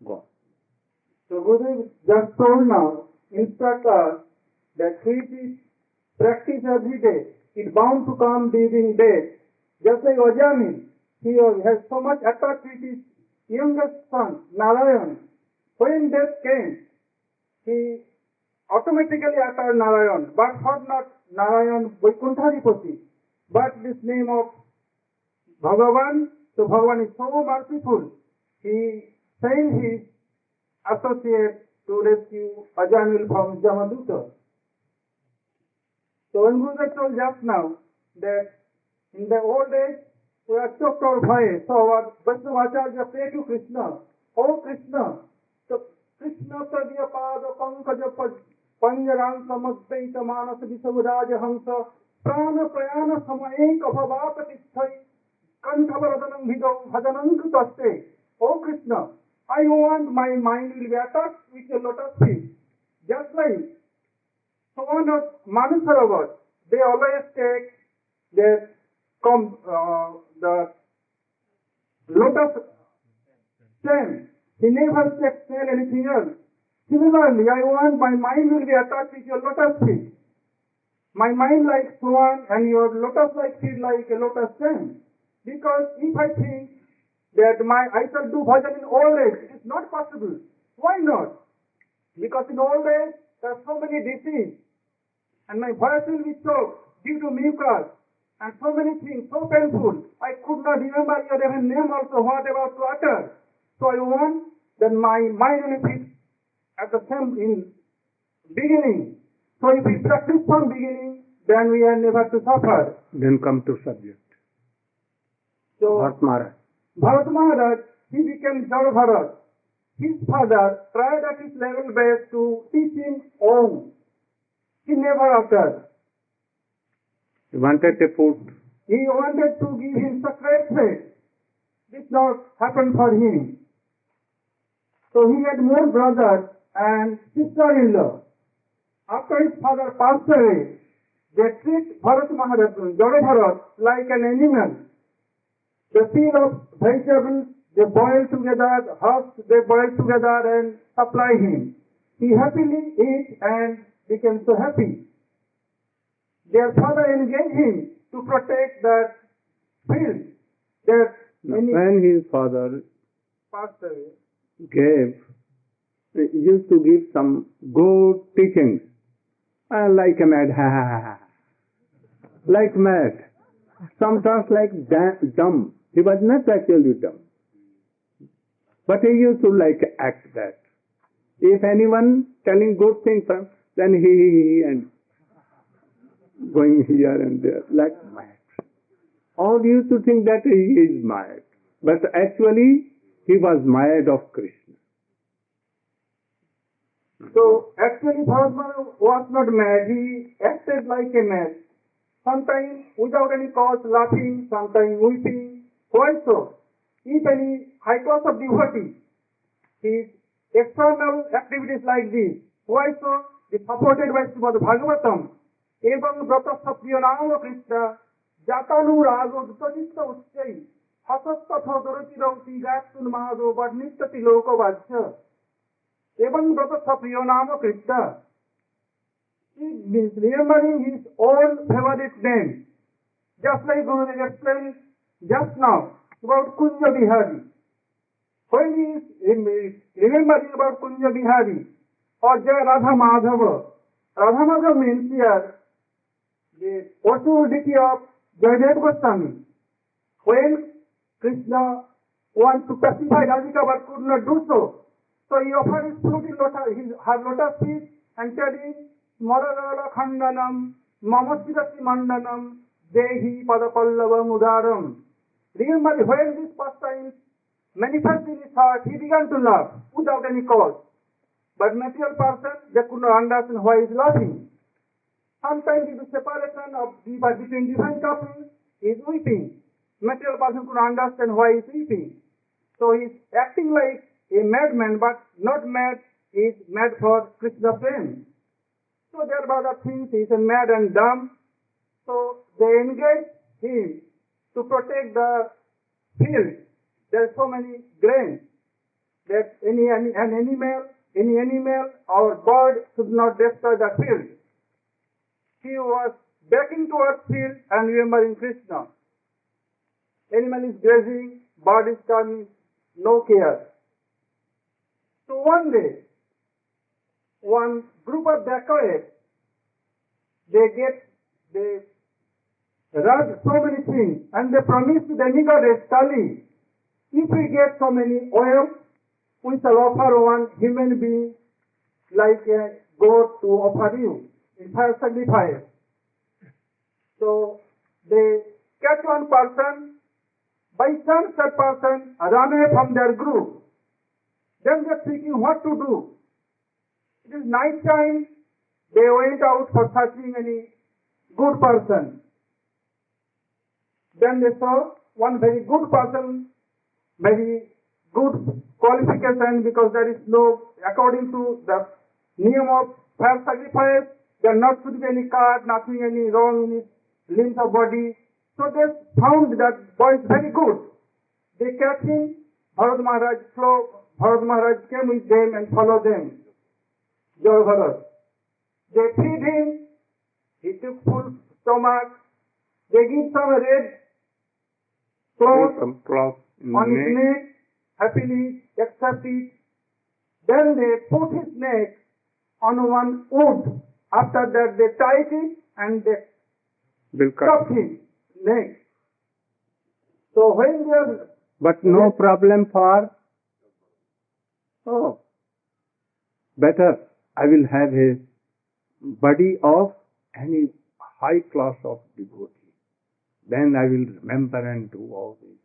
Speaker 1: Go on.
Speaker 6: So Gurudev just told now, instruct us that which is practice every day, it's bound to come during death. Just like Ajamil, he has so much attached with his youngest son, Narayan. When death came, he automatically uttered Narayan, but for not Narayan Vaikuntharipati, but this name of Bhagavan. So Bhagavan is so merciful, he sent his associate to rescue Ajamil from Jamaduta. So when Gurudev told just now that in the old days we are choked our bhai, so our Vaishnavacharya pray to Krishna, oh Krishna, so Krishna Sadhya Pada Pankaja Panjarang Samadvaita Manas Visavuraja Hamsa Prana Prayana Samaek Abhavata Tithai Kanthavaradanam Hidam Hadanam Kritaste. Oh Krishna, I want my mind will be attached with a lotus feet. Just like someone of Manusarovar, they always take the lotus stem. He never takes anything else. Similarly, I want my mind will be attached with your lotus feet. My mind like swan and your lotus like feet like a lotus stem. Because if I think that I shall do bhajan in old age, it is not possible. Why not? Because in old age there are so many diseases and my voice will be choked due to mucus and so many things, so painful. I could not remember your even name also, what about to utter. So I want that my mind will be at the same in beginning. So if we practice from beginning, then we are never to suffer.
Speaker 1: Then come to subject.
Speaker 6: So
Speaker 1: Bharat Maharaj.
Speaker 6: Bharat Maharaj, he became Jada-bharata. His father tried at his level best to teach him Om. He never uttered.
Speaker 1: He wanted to put
Speaker 6: He wanted to give him sacred faith. This not happened for him. So he had more brothers and sister-in-law. After his father passed away, they treat Bharat Maharaj, Jada-bharata, like an animal. They peel of vegetables, they boil together, herbs they boil together and supply him. He happily ate and became so happy. Their father engaged him to protect that field that
Speaker 1: when his father
Speaker 6: passed away.
Speaker 1: used to give some good teachings, like a mad, ha ha ha ha, like mad, sometimes like dumb. He was not actually dumb, but he used to like act that. If anyone telling good things, then he and going here and there like mad. All used to think that he is mad, but actually he was mad of Krishna.
Speaker 6: So actually Bharat was not mad, he acted like a mad. Sometimes without any cause laughing, sometimes weeping. Why so? If any high class of devotee, his external activities like this, why so? Is supported by Srimad Bhagavatam. Evam Vrata Sapya Nama Krishna Jatanu Rago Dutadista Uschai Hasasta Thodorati Rauti Gatsun Mahado Vadnistati Loko Vajja. Evam Vrata Sapya Nama Krishna. It means remembering his own favorite name. Just like Gurudev explained just now about Kunja Bihari. When he is remembering about Kunja Bihari or Radha Madhava, Radha Madhava means here the authority of Jada-bharata Goswami. When Krishna wants to pacify Radhika but could not do so, so he offered his foot in her lotus feet and telling, Mararala Khandanam, Mamasirati Mandanam, Dehi Padapallavam Udaram. Remember, when this pastime manifested in his heart, he began to laugh without any cause. But material person, they could not understand why he is laughing. Sometimes due to separation between different couples, he is weeping. Material person could not understand why he is weeping. So he is acting like a madman, but not mad, he is mad for Krishna prem. So there are other things, he is mad and dumb. So they engage him to protect the field. There are so many grains that any animal or bird should not destroy the field. He was backing towards field and remembering Krishna. Animal is grazing, bird is coming, no care. So one day, one group of dacoits, they rug so many things and they promise to the goddess Kali, if we get so many oil, we shall offer one human being like a goat to offer you in fire sacrifice. So they catch one person, by chance that person run away from their group. Then they are thinking what to do. It is night time, they went out for searching any good person. Then they saw one very good person, very good qualification, because there is no, according to the name of fire sacrifice, there not should be any cut, nothing any wrong in his limbs or body. So they found that boy is very good. They catch him, Bharat Maharaj came with them and followed them. Jada-bharata. They feed him, he took full stomach, they give some red cloth on his neck, happily accept it. Then they put his neck on one wood. After that they tied it and they cut his neck. So when they are...
Speaker 1: But no problem for, better I will have a body of any high class of devotee. Then I will remember and do all this.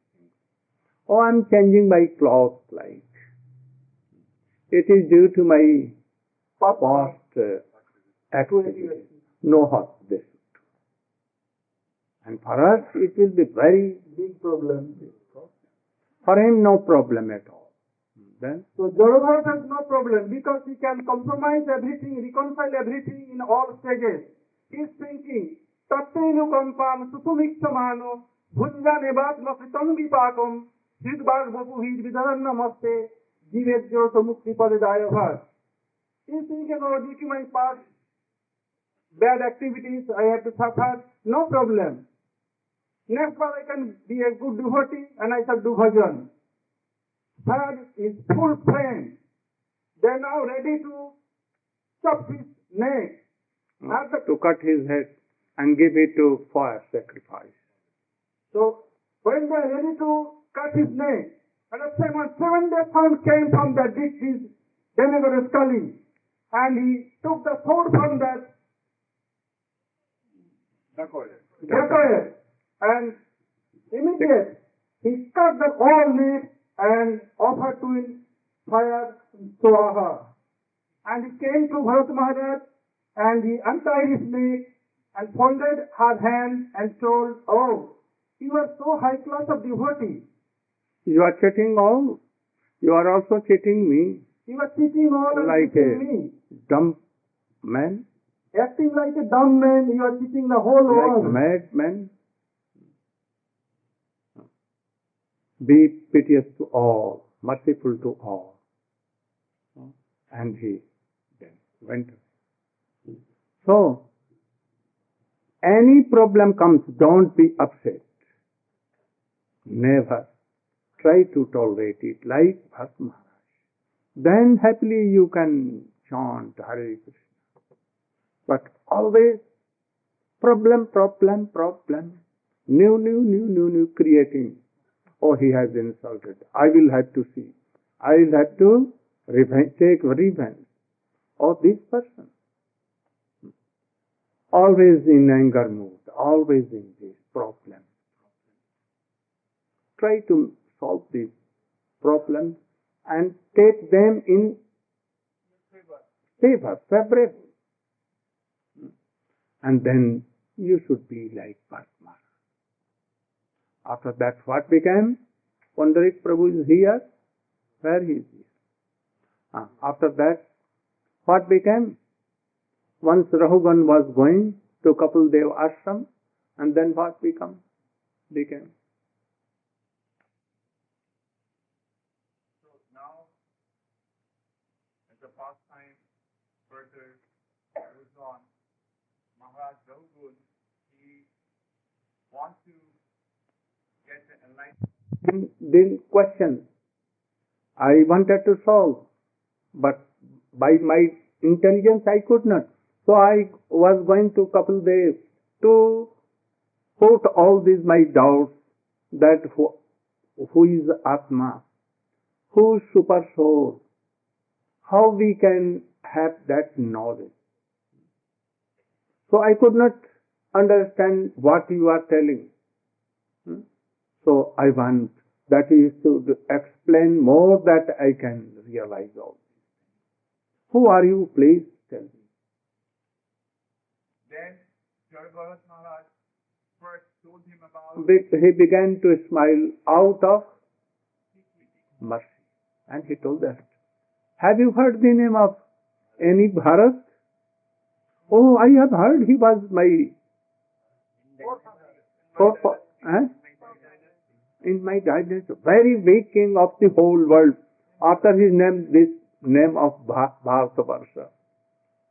Speaker 1: Oh, I'm changing my clothes like. It is due to my past activity. No hot this. And for us, it will be very big problem. For him, no problem at all. Then,
Speaker 6: So Jada-bharata has no problem because he can compromise everything, reconcile everything in all stages. He is thinking, Tattenu kampam supumiksamano bhunja nebat masritam vipakam hridbag bhapuhid vidaran namaste jivedjo samukti padadaya bhat. He is thinking, oh, due to my past bad activities, I have to suffer. No problem. Next one, I can be a good devotee and I shall do bhajan. Third is full flame. They are now ready to chop his neck.
Speaker 1: to cut his head and give it to fire sacrifice.
Speaker 6: So when they are ready to cut his neck, at the same time, 7 pounds came from that his vinegar scully, and he took the sword from that dacoit, and immediately he cut the whole neck and offered to him fire swaha. And he came to Bharat Maharaj and he untied his neck and folded her hand and told, oh, you are so high class of devotee.
Speaker 1: You are cheating all. You are also cheating me.
Speaker 6: You are cheating all and
Speaker 1: Like
Speaker 6: cheating
Speaker 1: a
Speaker 6: me.
Speaker 1: dumb man,
Speaker 6: Acting like a dumb man, you are cheating the whole
Speaker 1: like
Speaker 6: world.
Speaker 1: madman. Be piteous to all, merciful to all. And he then went. So, any problem comes, don't be upset. Never try to tolerate it like Bharat Maharaj. Then happily you can chant Hare Krishna. But always problem, new, creating. Oh, he has insulted. I will have to see. I will have to take revenge. Oh, this person. Always in anger mood, always in this problem. Try to solve these problems and take them in favorable. And then you should be like Bharata. After that, what became? Pundarik Prabhu is here. Where he is here? After that, what became? Once Rahugan was going to Kapildev ashram, and then what became?
Speaker 3: So now, as the pastime further goes on, Maharaj Rahugan, he wants to get the enlightenment.
Speaker 1: Then question I wanted to solve, but by my intelligence I could not. So I was going to Kapildev to put all these my doubts that who is Atma, who is Super Soul, how we can have that knowledge. So I could not understand what you are telling. So I want that is to explain more that I can realize all this. Who are you? Please tell me.
Speaker 3: Then Jada-bharata Maharaj first told him about
Speaker 1: He began to smile out of mercy. And he told that, have you heard the name of any Bharat? Oh, I have heard he was my in my dynasty, very big king of the whole world. After his name, this name of Bharata.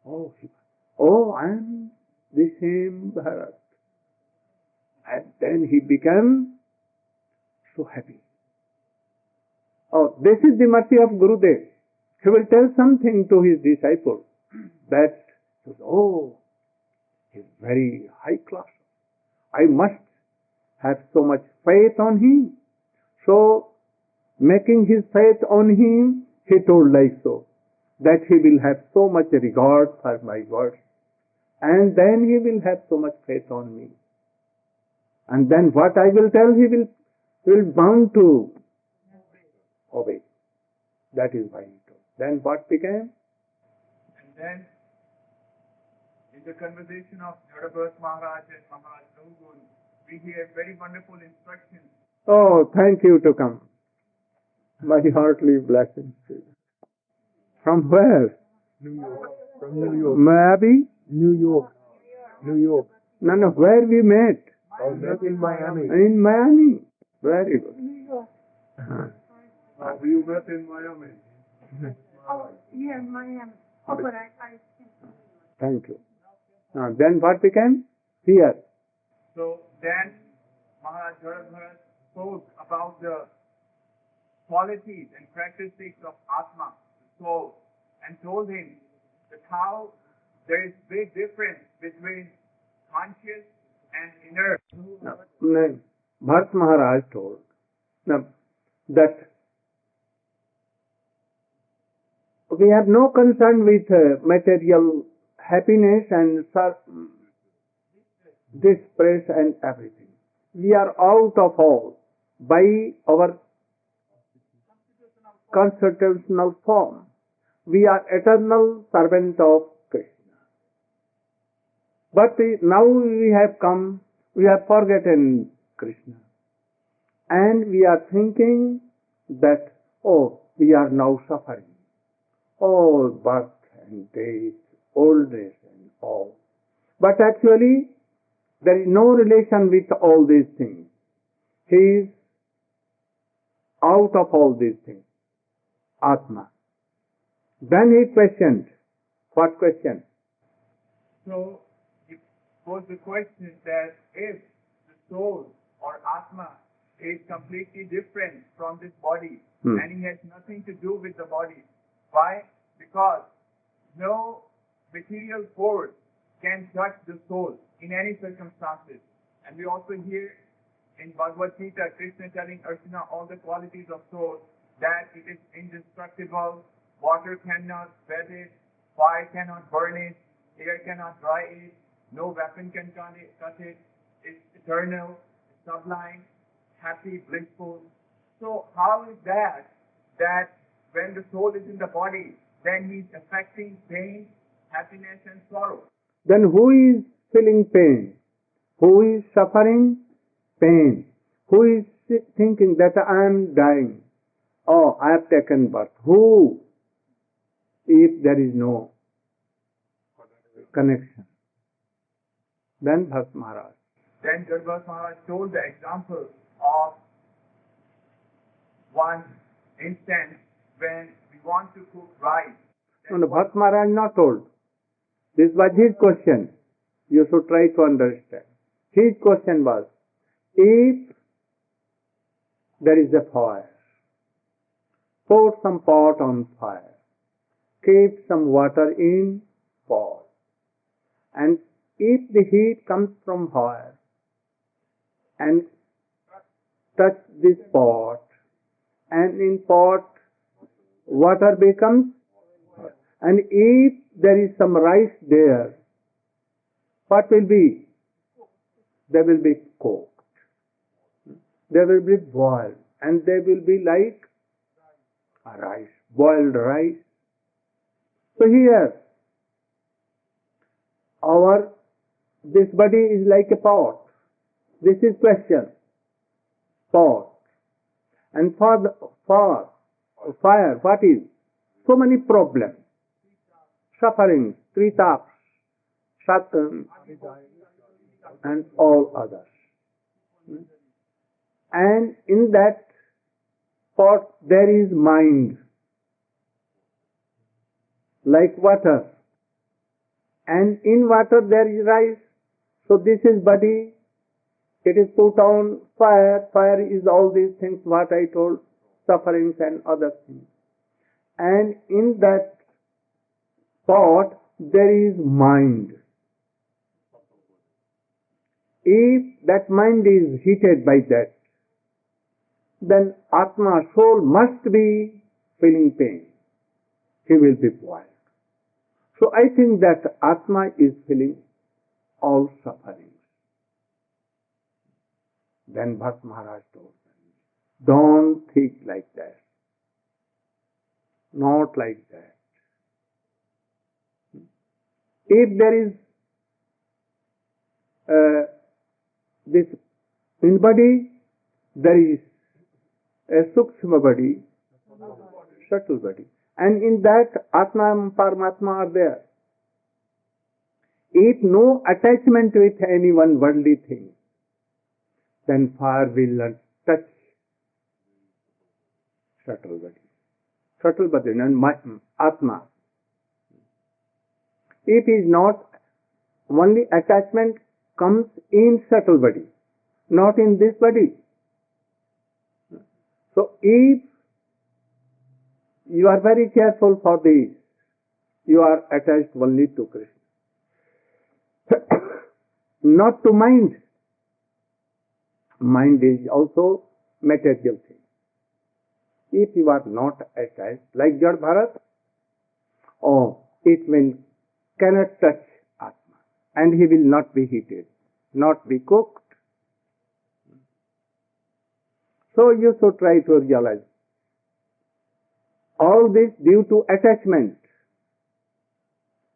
Speaker 1: Oh, I am the same Bharat. And then he became so happy. Oh, this is the mercy of Gurudev. He will tell something to his disciple that, oh, he is very high class. I must have so much faith on him. So, making his faith on him, he told like so, that he will have so much regard for my words. And then he will have so much faith on me. And then what I will tell, he will bound to obey. That is why he told. Then what became?
Speaker 3: And then, in the conversation of Jada-bharata Maharaj and Maharaj Navgun, we hear very wonderful instructions.
Speaker 1: Oh, thank you to come. My heartily blessings. From where?
Speaker 5: New York. From New York.
Speaker 1: Maybe?
Speaker 5: New York. New York.
Speaker 1: No, where we met?
Speaker 5: I met in Miami.
Speaker 1: In Miami. Very good.
Speaker 5: You met in Miami.
Speaker 2: Oh, yeah, Miami. Oh, but I
Speaker 1: Thank you. Then what became? Here.
Speaker 3: So then Maharaj Jada-bharata spoke about the qualities and characteristics of Atma, the soul, and told him that how there is big difference between conscious and inert.
Speaker 1: Bharat Maharaj told that we have no concern with material happiness and this praise and everything. We are out of all by our constitutional form. We are eternal servant of Krishna. But now we have come, we have forgotten Krishna. And we are thinking that, oh, we are now suffering. Oh, birth and death, old age and all. But actually, there is no relation with all these things. He is out of all these things. Atma. Then he questioned. What question?
Speaker 3: So he posed the question that if the soul or Atma is completely different from this body and he has nothing to do with the body, why? Because no material force can touch the soul in any circumstances. And we also hear in Bhagavad Gita, Krishna telling Arjuna all the qualities of soul, that it is indestructible, water cannot wet it, fire cannot burn it, air cannot dry it, no weapon can cut it, it's eternal, sublime, happy, blissful. So how is that when the soul is in the body, then he's affecting pain, happiness and sorrow?
Speaker 1: Then who is feeling pain? Who is suffering pain? Who is thinking that I am dying? Oh, I have taken birth. Who? If there is no connection. Then Bharat Maharaj.
Speaker 3: Then Jada-bharata Maharaj told the example of one instance when we want to cook rice.
Speaker 1: No, Bharat Maharaj not told. This was his question. You should try to understand. His question was, if there is a fire, pour some pot on fire, keep some water in pot, and if the heat comes from fire and touch this pot, and in pot water becomes, and if there is some rice there, what will be? They will be cooked. They will be boiled, and they will be like rice, boiled rice. So here, this body is like a pot. This is question. Pot. And for fire, what is? So many problems, sufferings, three taps, Satan, and all others. And in that pot there is mind, like water. And in water there is rice. So this is body. It is put on fire. Fire is all these things what I told, sufferings and other things. And in that pot there is mind. If that mind is heated by that, then Atma, soul, must be feeling pain. He will be boiled. So I think that Atma is feeling all sufferings. Then Bharat Maharaj told them, don't think like that. Not like that. If there is this in body, there is a sukshma body, subtle body, and in that Atma and Paramatma are there. If no attachment with any one worldly thing, then fire will not touch subtle body. Subtle body and Atma. If is not, only attachment comes in subtle body, not in this body. So if you are very careful for this, you are attached only to Krishna. Not to mind. Mind is also material thing. If you are not attached, like Jada-bharata, it cannot touch Atma, and he will not be heated, not be cooked. So you should try to realize all this due to attachment.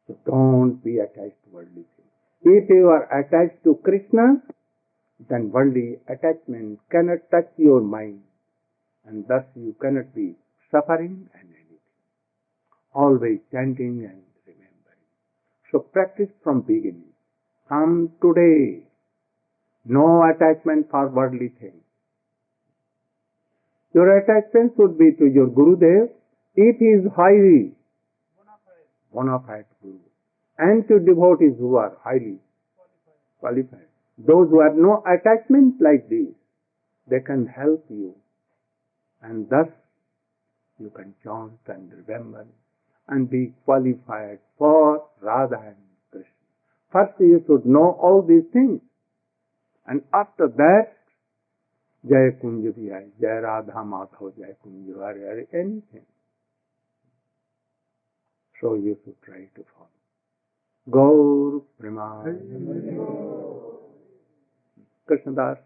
Speaker 1: So don't be attached to worldly things. If you are attached to Krishna, then worldly attachment cannot touch your mind, and thus you cannot be suffering and anything. Always chanting and remembering. So practice from beginning. From today, no attachment for worldly things. Your attachment should be to your Gurudev, if he is highly bona fide Guru, and to devotees who are highly qualified. Those who have no attachment like this, they can help you, and thus you can chant and remember and be qualified for Radha and Krishna. First you should know all these things, and after that, Jai Kunja Bihai, Jai Radha Madhav, Jai Kunja Hari Hari, anything. So you should try to follow. Gaur Prema Krishnadas.